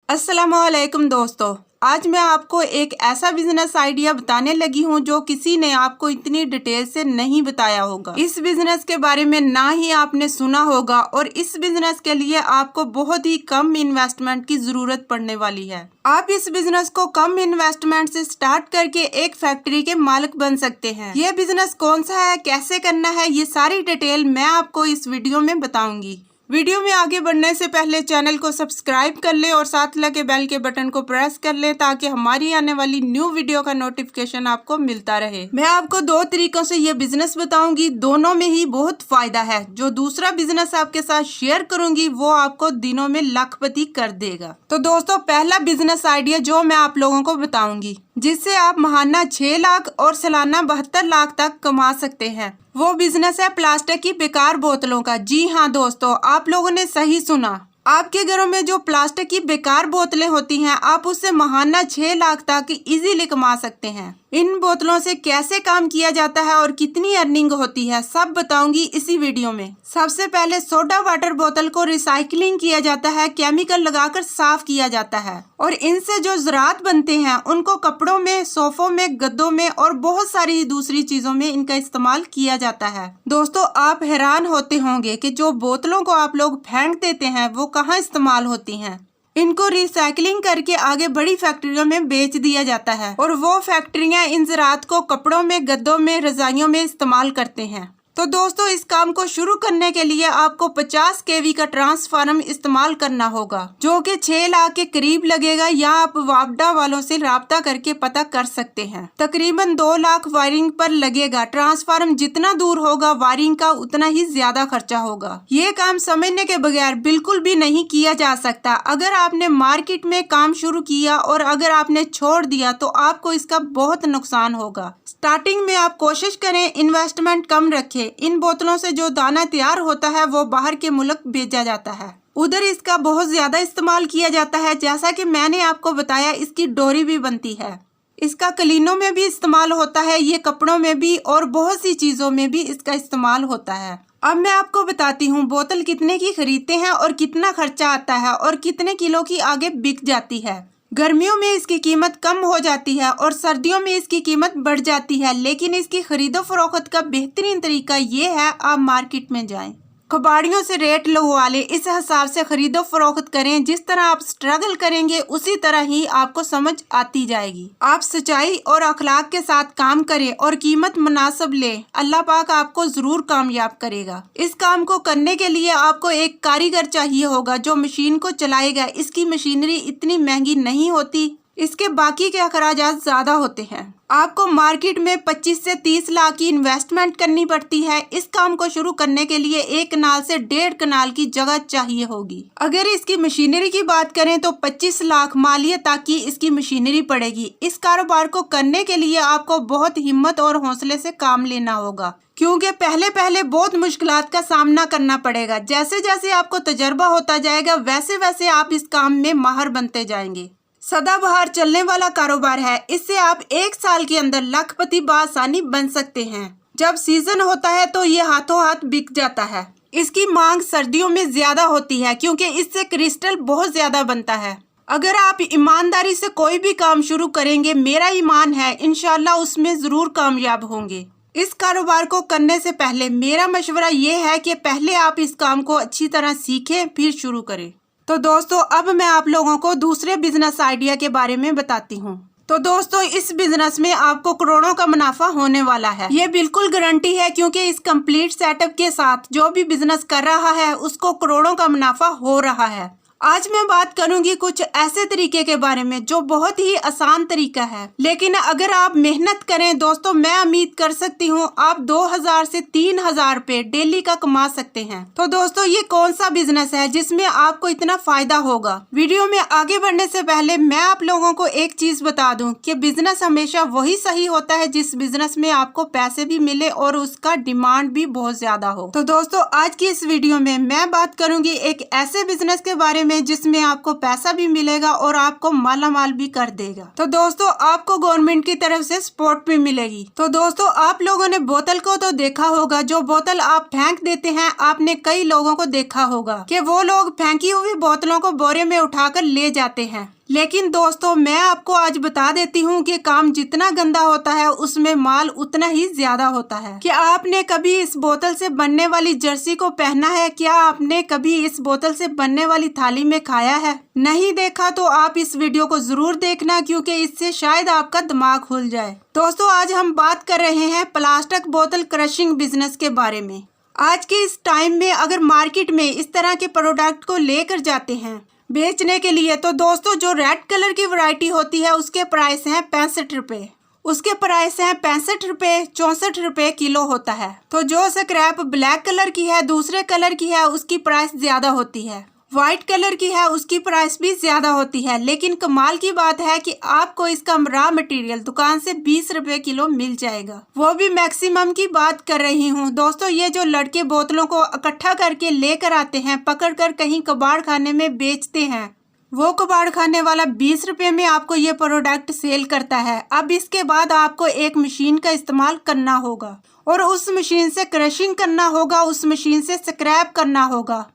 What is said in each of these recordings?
अस्सलामुअलैकुम दोस्तों, आज मैं आपको एक ऐसा बिजनेस आइडिया बताने लगी हूँ जो किसी ने आपको इतनी डिटेल से नहीं बताया होगा। इस बिजनेस के बारे में ना ही आपने सुना होगा और इस बिजनेस के लिए आपको बहुत ही कम इन्वेस्टमेंट की जरूरत पड़ने वाली है। आप इस बिजनेस को कम इन्वेस्टमेंट से स्टार्ट करके एक फैक्ट्री के मालिक बन सकते हैं। ये बिजनेस कौन सा है, कैसे करना है, ये सारी डिटेल मैं आपको इस वीडियो में बताऊंगी। वीडियो में आगे बढ़ने से पहले चैनल को सब्सक्राइब कर लें और साथ लगे बेल के बटन को प्रेस कर लें ताकि हमारी आने वाली न्यू वीडियो का नोटिफिकेशन आपको मिलता रहे। मैं आपको दो तरीकों से ये बिजनेस बताऊंगी, दोनों में ही बहुत फायदा है। जो दूसरा बिजनेस आपके साथ शेयर करूंगी वो आपको दिनों में लाखपति कर देगा। तो दोस्तों, पहला बिजनेस आइडिया जो मैं आप लोगों को बताऊंगी जिससे आप महाना 6 लाख और सालाना 72 लाख तक कमा सकते हैं, वो बिजनेस है प्लास्टिक की बेकार बोतलों का। जी हाँ दोस्तों, आप लोगों ने सही सुना। आपके घरों में जो प्लास्टिक की बेकार बोतलें होती हैं, आप उससे महाना 6 लाख तक इजीली कमा सकते हैं। इन बोतलों से कैसे काम किया जाता है और कितनी अर्निंग होती है, सब बताऊंगी इसी वीडियो में। सबसे पहले सोडा वाटर बोतल को रिसाइकलिंग किया जाता है, केमिकल लगाकर साफ किया जाता है और इनसे जो ज़रात बनते हैं उनको कपड़ों में, सोफों में, गद्दों में और बहुत सारी दूसरी चीजों में इनका इस्तेमाल किया जाता है। दोस्तों, आप हैरान होते होंगे कि जो बोतलों को आप लोग फेंक देते हैं वो कहाँ इस्तेमाल होती हैं। इनको रिसाइकलिंग करके आगे बड़ी फैक्ट्रियों में बेच दिया जाता है और वो फैक्ट्रियां इन ज़रात को कपड़ों में, गद्दों में, रजाइयों में इस्तेमाल करते हैं। तो दोस्तों, इस काम को शुरू करने के लिए आपको 50 kV का ट्रांसफार्मर इस्तेमाल करना होगा जो कि 6 लाख के करीब लगेगा, या आप वापडा वालों से राब्ता करके पता कर सकते हैं। तकरीबन 2 लाख वायरिंग पर लगेगा। ट्रांसफार्मर जितना दूर होगा वायरिंग का उतना ही ज्यादा खर्चा होगा। ये काम समझने के बगैर बिल्कुल भी नहीं किया जा सकता। अगर आपने मार्केट में काम शुरू किया और अगर आपने छोड़ दिया तो आपको इसका बहुत नुकसान होगा। स्टार्टिंग में आप कोशिश करें इन्वेस्टमेंट कम रखें। इन बोतलों से जो दाना तैयार होता है वो बाहर के मुल्क भेजा जाता है, उधर इसका बहुत ज्यादा इस्तेमाल किया जाता है। जैसा कि मैंने आपको बताया, इसकी डोरी भी बनती है, इसका कलीनों में भी इस्तेमाल होता है, ये कपड़ों में भी और बहुत सी चीजों में भी इसका इस्तेमाल होता है। अब मैं आपको बताती हूँ बोतल कितने की खरीदते हैं और कितना खर्चा आता है और कितने किलो की आगे बिक जाती है। गर्मियों में इसकी कीमत कम हो जाती है और सर्दियों में इसकी कीमत बढ़ जाती है, लेकिन इसकी खरीदो फरोख्त का बेहतरीन तरीका ये है, आप मार्केट में जाएं, कबाड़ियों से रेट लगवा लें, इस हिसाब से खरीदो फरोख्त करें। जिस तरह आप स्ट्रगल करेंगे उसी तरह ही आपको समझ आती जाएगी। आप सच्चाई और अखलाक के साथ काम करें और कीमत मुनासिब लें, अल्लाह पाक आपको जरूर कामयाब करेगा। इस काम को करने के लिए आपको एक कारीगर चाहिए होगा जो मशीन को चलाएगा। इसकी मशीनरी इतनी महंगी नहीं होती, इसके बाकी के अखराजात ज्यादा होते हैं। आपको मार्केट में 25 से 30 लाख की इन्वेस्टमेंट करनी पड़ती है। इस काम को शुरू करने के लिए 1 कनाल से 1.5 कनाल की जगह चाहिए होगी। अगर इसकी मशीनरी की बात करें तो 25 लाख मालियत तक की इसकी मशीनरी पड़ेगी। इस कारोबार को करने के लिए आपको बहुत हिम्मत और हौसले से काम लेना होगा, क्योंकि पहले पहले बहुत मुश्किलात का सामना करना पड़ेगा। जैसे जैसे आपको तजर्बा होता जाएगा वैसे वैसे आप इस काम में माहिर बनते जाएंगे। सदाबहार चलने वाला कारोबार है, इससे आप 1 साल के अंदर लाखपति बासानी बन सकते हैं। जब सीजन होता है तो ये हाथों हाथ बिक जाता है। इसकी मांग सर्दियों में ज्यादा होती है क्योंकि इससे क्रिस्टल बहुत ज्यादा बनता है। अगर आप ईमानदारी से कोई भी काम शुरू करेंगे, मेरा ईमान है इंशाल्लाह उसमें जरूर कामयाब होंगे। इस कारोबार को करने से पहले मेरा मशवरा ये है कि पहले आप इस काम को अच्छी तरह सीखें फिर शुरू करें। तो दोस्तों, अब मैं आप लोगों को दूसरे बिजनेस आइडिया के बारे में बताती हूँ। तो दोस्तों, इस बिजनेस में आपको करोड़ों का मुनाफा होने वाला है, ये बिल्कुल गारंटी है, क्योंकि इस कंप्लीट सेटअप के साथ जो भी बिजनेस कर रहा है उसको करोड़ों का मुनाफा हो रहा है। आज मैं बात करूंगी कुछ ऐसे तरीके के बारे में जो बहुत ही आसान तरीका है, लेकिन अगर आप मेहनत करें दोस्तों, मैं उम्मीद कर सकती हूँ आप 2000 से 3000 रुपए डेली का कमा सकते हैं। तो दोस्तों, ये कौन सा बिजनेस है जिसमें आपको इतना फायदा होगा? वीडियो में आगे बढ़ने से पहले मैं आप लोगों को एक चीज बता दूं कि बिजनेस हमेशा वही सही होता है जिस बिजनेस में आपको पैसे भी मिले और उसका डिमांड भी बहुत ज्यादा हो। तो दोस्तों, आज की इस वीडियो में मैं बात करूंगी एक ऐसे बिजनेस के बारे में, जिसमें आपको पैसा भी मिलेगा और आपको माला माल भी कर देगा। तो दोस्तों आपको गवर्नमेंट की तरफ से सपोर्ट भी मिलेगी। तो दोस्तों आप लोगों ने बोतल को तो देखा होगा, जो बोतल आप फेंक देते हैं, आपने कई लोगों को देखा होगा कि वो लोग फेंकी हुई बोतलों को बोरे में उठाकर ले जाते हैं। लेकिन दोस्तों मैं आपको आज बता देती हूँ कि काम जितना गंदा होता है उसमें माल उतना ही ज्यादा होता है। क्या आपने कभी इस बोतल से बनने वाली जर्सी को पहना है? क्या आपने कभी इस बोतल से बनने वाली थाली में खाया है? नहीं देखा तो आप इस वीडियो को जरूर देखना, क्योंकि इससे शायद आपका दिमाग खुल जाए। दोस्तों आज हम बात कर रहे हैं प्लास्टिक बोतल क्रशिंग बिजनेस के बारे में। आज के इस टाइम में अगर मार्केट में इस तरह के प्रोडक्ट को लेकर जाते हैं बेचने के लिए, तो दोस्तों जो रेड कलर की वैरायटी होती है उसके प्राइस हैं 65 रुपए, उसके प्राइस हैं 65 रुपए, 64 रुपए किलो होता है। तो जो स्क्रैप ब्लैक कलर की है, दूसरे कलर की है, उसकी प्राइस ज्यादा होती है। व्हाइट कलर की है, उसकी प्राइस भी ज्यादा होती है। लेकिन कमाल की बात है कि आपको इसका रॉ मटेरियल दुकान से 20 रुपए किलो मिल जाएगा, वो भी मैक्सिमम की बात कर रही हूँ। दोस्तों ये जो लड़के बोतलों को इकट्ठा करके लेकर आते हैं, पकड़ कर कहीं कबाड़ खाने में बेचते हैं, वो कबाड़ खाने वाला 20 रुपए में आपको ये प्रोडक्ट सेल करता है। अब इसके बाद आपको एक मशीन का इस्तेमाल करना होगा और उस मशीन से क्रशिंग करना होगा, उस मशीन से स्क्रैप करना होगा,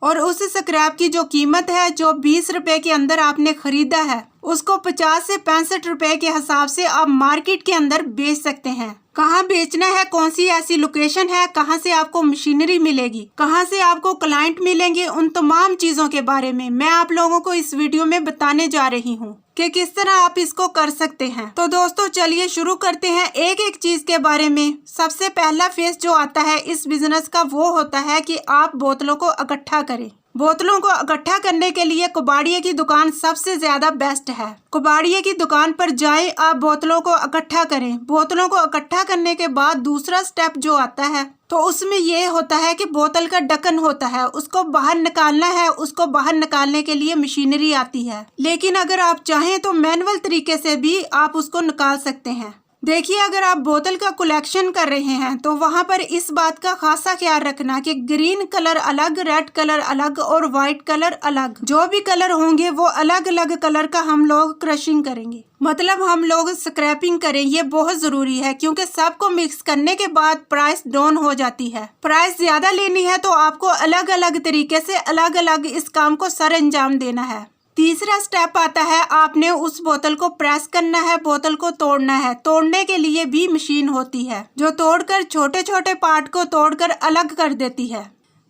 और उस स्क्रैप की जो कीमत है, जो 20 रुपए के अंदर आपने खरीदा है, उसको 50 से 65 रुपए के हिसाब से आप मार्केट के अंदर बेच सकते हैं। कहाँ बेचना है, कौन सी ऐसी लोकेशन है, कहाँ से आपको मशीनरी मिलेगी, कहाँ से आपको क्लाइंट मिलेंगे, उन तमाम चीजों के बारे में मैं आप लोगों को इस वीडियो में बताने जा रही हूँ कि किस तरह आप इसको कर सकते हैं। तो दोस्तों चलिए शुरू करते हैं एक एक चीज के बारे में। सबसे पहला फेस जो आता है इस बिजनेस का वो होता है कि आप बोतलों को इकट्ठा करें। बोतलों को इकट्ठा करने के लिए कबाड़िए की दुकान सबसे ज्यादा बेस्ट है। कबाड़िए की दुकान पर जाएं, आप बोतलों को इकट्ठा करें। बोतलों को इकट्ठा करने के बाद दूसरा स्टेप जो आता है, तो उसमें ये होता है कि बोतल का ढक्कन होता है, उसको बाहर निकालना है। उसको बाहर निकालने के लिए मशीनरी आती है, लेकिन अगर आप चाहें तो मैनुअल तरीके से भी आप उसको निकाल सकते हैं। देखिए अगर आप बोतल का कलेक्शन कर रहे हैं तो वहाँ पर इस बात का खासा ख्याल रखना कि ग्रीन कलर अलग, रेड कलर अलग और व्हाइट कलर अलग, जो भी कलर होंगे वो अलग अलग कलर का हम लोग क्रशिंग करेंगे, मतलब हम लोग स्क्रैपिंग करें। ये बहुत जरूरी है क्योंकि सबको मिक्स करने के बाद प्राइस डाउन हो जाती है। प्राइस ज्यादा लेनी है तो आपको अलग अलग तरीके से अलग अलग इस काम को सर अंजाम देना है। तीसरा स्टेप आता है, आपने उस बोतल को प्रेस करना है, बोतल को तोड़ना है। तोड़ने के लिए भी मशीन होती है जो तोड़कर छोटे छोटे पार्ट को तोड़कर अलग कर देती है।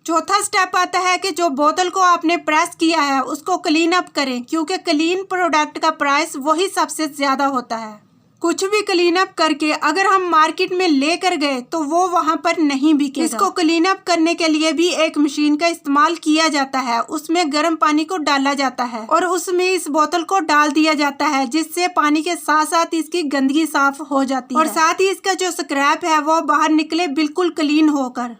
चौथा स्टेप आता है कि जो बोतल को आपने प्रेस किया है उसको क्लीन अप करें, क्योंकि क्लीन प्रोडक्ट का प्राइस वही सबसे ज्यादा होता है। कुछ भी क्लीन अप करके अगर हम मार्केट में लेकर गए तो वो वहाँ पर नहीं बिकेगा। इसको क्लीन अप करने के लिए भी एक मशीन का इस्तेमाल किया जाता है। उसमें गर्म पानी को डाला जाता है और उसमें इस बोतल को डाल दिया जाता है, जिससे पानी के साथ साथ इसकी गंदगी साफ हो जाती है और साथ ही इसका जो स्क्रैप है वो बाहर निकले बिल्कुल क्लीन होकर।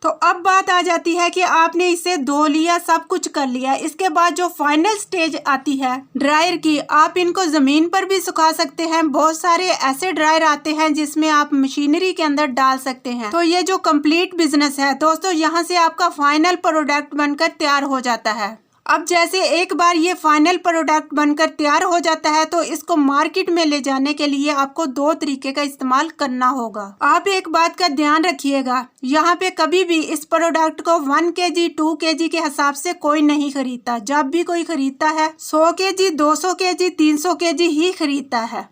तो अब बात आ जाती है कि आपने इसे धो लिया, सब कुछ कर लिया। इसके बाद जो फाइनल स्टेज आती है ड्रायर की, आप इनको जमीन पर भी सुखा सकते हैं। बहुत सारे ऐसे ड्रायर आते हैं जिसमें आप मशीनरी के अंदर डाल सकते हैं। तो ये जो कंप्लीट बिजनेस है दोस्तों, यहाँ से आपका फाइनल प्रोडक्ट बनकर तैयार हो जाता है। अब जैसे एक बार ये फाइनल प्रोडक्ट बनकर तैयार हो जाता है तो इसको मार्केट में ले जाने के लिए आपको दो तरीके का इस्तेमाल करना होगा। आप एक बात का ध्यान रखिएगा, यहाँ पे कभी भी इस प्रोडक्ट को 1 kg 2 kg के हिसाब से कोई नहीं खरीदता। जब भी कोई खरीदता है 100 kg 200 kg 300 kg ही खरीदता है।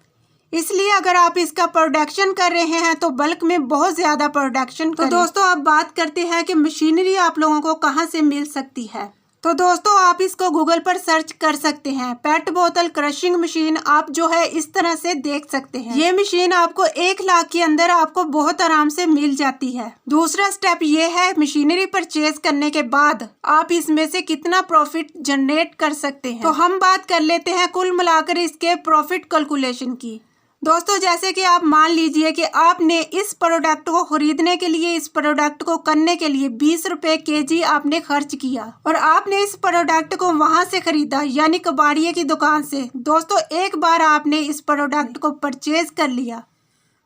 इसलिए अगर आप इसका प्रोडक्शन कर रहे हैं तो बल्क में बहुत ज्यादा प्रोडक्शन करें। तो दोस्तों अब बात करते हैं कि मशीनरी आप लोगों को कहाँ से मिल सकती है। तो दोस्तों आप इसको गूगल पर सर्च कर सकते हैं। पेट बोतल क्रशिंग मशीन आप जो है इस तरह से देख सकते हैं। ये मशीन आपको 1 लाख के अंदर आपको बहुत आराम से मिल जाती है। दूसरा स्टेप ये है, मशीनरी परचेज करने के बाद आप इसमें से कितना प्रॉफिट जनरेट कर सकते हैं। तो हम बात कर लेते हैं कुल मिलाकर इसके प्रॉफिट कैलकुलेशन की। दोस्तों जैसे कि आप मान लीजिए कि आपने इस प्रोडक्ट को खरीदने के लिए, इस प्रोडक्ट को करने के लिए 20 रुपए kg आपने खर्च किया और आपने इस प्रोडक्ट को वहां से खरीदा, यानी कबाड़िए की दुकान से। दोस्तों एक बार आपने इस प्रोडक्ट को परचेज कर लिया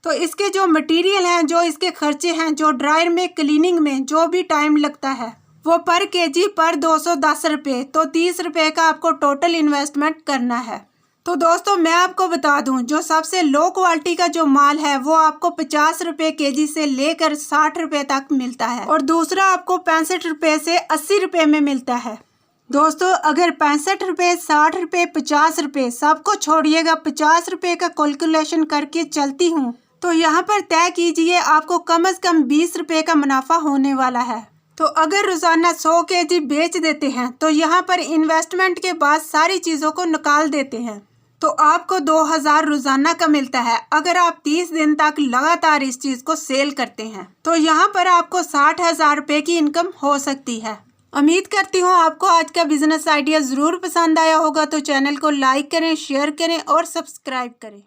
तो इसके जो मटेरियल हैं, जो इसके खर्चे हैं, जो ड्रायर में क्लीनिंग में जो भी टाइम लगता है वो पर केजी पर 210 रुपये, तो 30 रुपये का आपको टोटल इन्वेस्टमेंट करना है। तो दोस्तों मैं आपको बता दूं, जो सबसे लो क्वालिटी का जो माल है वो आपको 50 रुपये केजी से लेकर 60 रुपये तक मिलता है, और दूसरा आपको 65 रुपये से 80 रुपये में मिलता है। दोस्तों अगर 65 रुपये, 60 रुपये, 50 रुपये सबको छोड़िएगा, 50 रुपये का कैलकुलेशन करके चलती हूँ, तो यहाँ पर तय कीजिए आपको कम से कम 20 रुपये का मुनाफा होने वाला है। तो अगर रोजाना 100 केजी बेच देते हैं तो यहाँ पर इन्वेस्टमेंट के बाद सारी चीज़ों को निकाल देते हैं, तो आपको 2000 रोजाना का मिलता है। अगर आप 30 दिन तक लगातार इस चीज़ को सेल करते हैं तो यहाँ पर आपको 60,000 रुपये की इनकम हो सकती है। उम्मीद करती हूँ आपको आज का बिजनेस आइडिया ज़रूर पसंद आया होगा। तो चैनल को लाइक करें, शेयर करें और सब्सक्राइब करें।